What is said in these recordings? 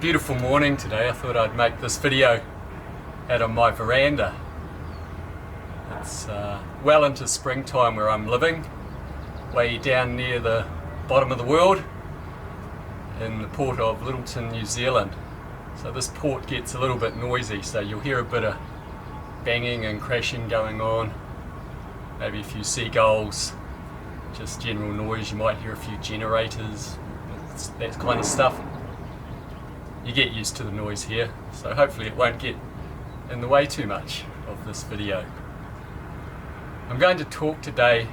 beautiful morning today. I thought I'd make this video out on my veranda. It's well into springtime where I'm living, way down near the bottom of the world in the port of Littleton, New Zealand. So this port gets a little bit noisy, so you'll hear a bit of banging and crashing going on, maybe a few seagulls, just general noise. You might hear a few generators, that kind of stuff. You get used to the noise here, so hopefully it won't get in the way too much of this video. I'm going to talk today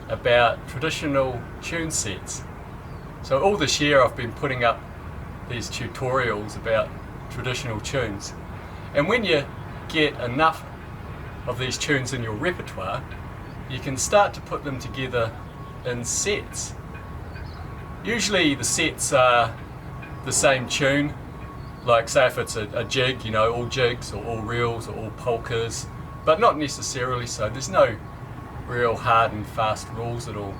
about traditional tune sets. So all this year I've been putting up these tutorials about traditional tunes, and when you get enough of these tunes in your repertoire, you can start to put them together in sets. Usually the sets are the same tune, like say if it's a jig, you know, all jigs or all reels or all polkas, but not necessarily so. There's no real hard and fast rules at all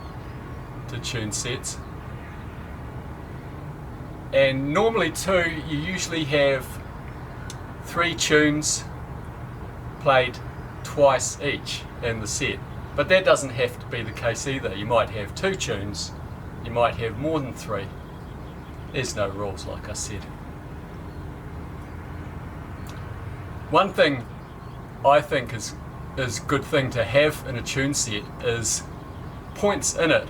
to tune sets. And normally too, you usually have 3 tunes played twice each in the set, but that doesn't have to be the case either. You might have 2 tunes, you might have more than 3. There's no rules, like I said. One thing I think is a good thing to have in a tune set is points in it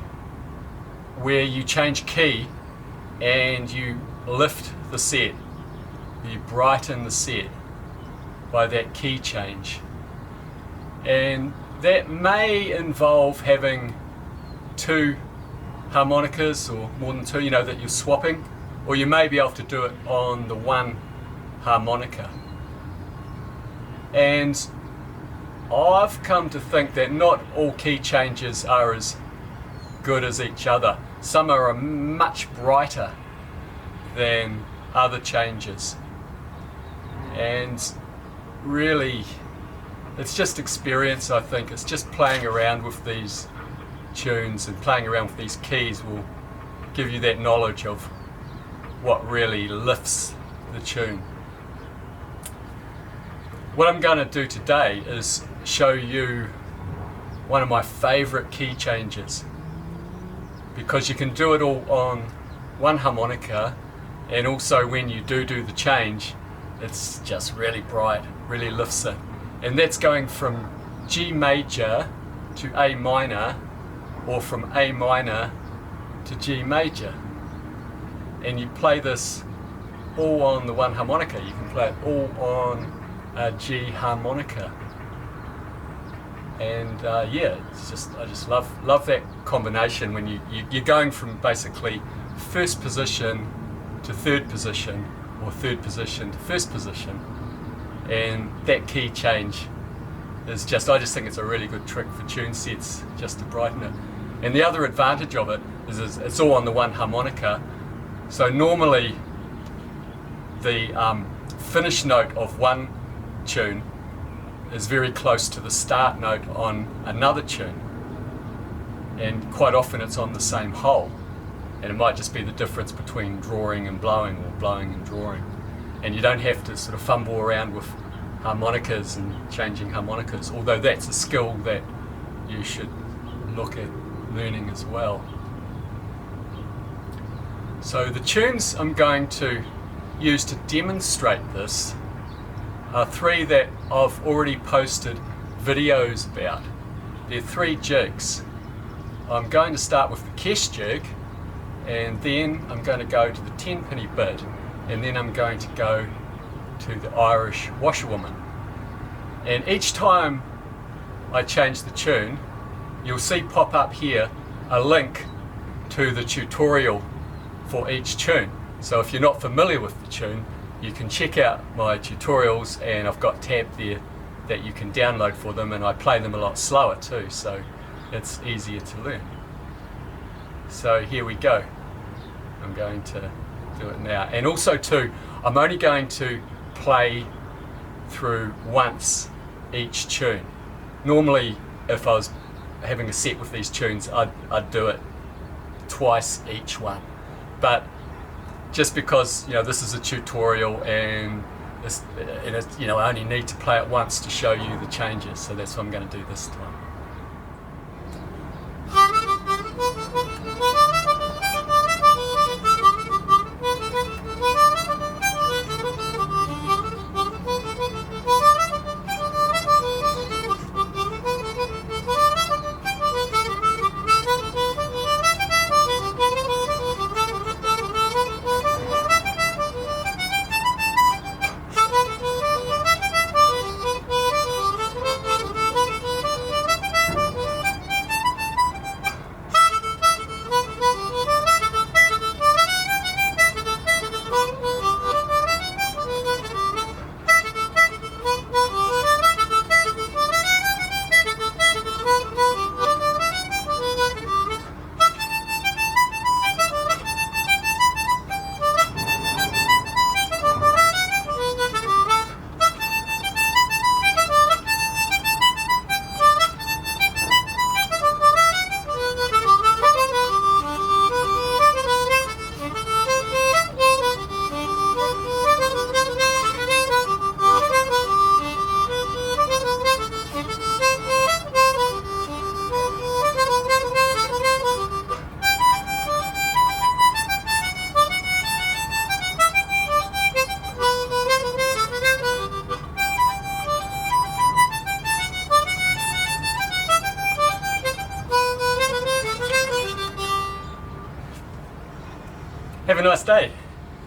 where you change key and you lift the set, you brighten the set by that key change. And that may involve having 2 harmonicas or more than 2, you know, that you're swapping, or you may be able to do it on the one harmonica. And I've come to think that not all key changes are as good as each other. Some are much brighter than other changes, and really it's just experience. I think it's just playing around with these tunes and playing around with these keys will give you that knowledge of what really lifts the tune. What I'm going to do today is show you one of my favourite key changes, because you can do it all on one harmonica, and also when you do the change, it's just really bright, really lifts it. And that's going from G major to A minor, or from A minor to G major. And you play this all on the one harmonica. You can play it all on a G harmonica. And yeah, it's just, I just love that combination when you're going from basically first position to third position, or third position to first position, and that key change is just, I just think it's a really good trick for tune sets, just to brighten it. And the other advantage of it is it's all on the one harmonica, so normally the finish note of one tune is very close to the start note on another tune, and quite often it's on the same hole, and it might just be the difference between drawing and blowing, or blowing and drawing, and you don't have to sort of fumble around with harmonicas and changing harmonicas, although that's a skill that you should look at learning as well. So the tunes I'm going to use to demonstrate this are 3 that I've already posted videos about. They're 3 jigs. I'm going to start with the Kesh Jig, and then I'm going to go to the Tenpenny Bit, and then I'm going to go to the Irish Washerwoman. And each time I change the tune, you'll see pop up here a link to the tutorial for each tune. So if you're not familiar with the tune, you can check out my tutorials, and I've got tab there that you can download for them, and I play them a lot slower too, so it's easier to learn. So here we go. I'm going to do it now. And also too, I'm only going to play through once each tune. Normally if I was having a set with these tunes, I'd do it twice each one. But just because, you know, this is a tutorial and you know, I only need to play it once to show you the changes, so that's what I'm going to do this time. Have a nice day,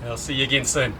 and I'll see you again soon.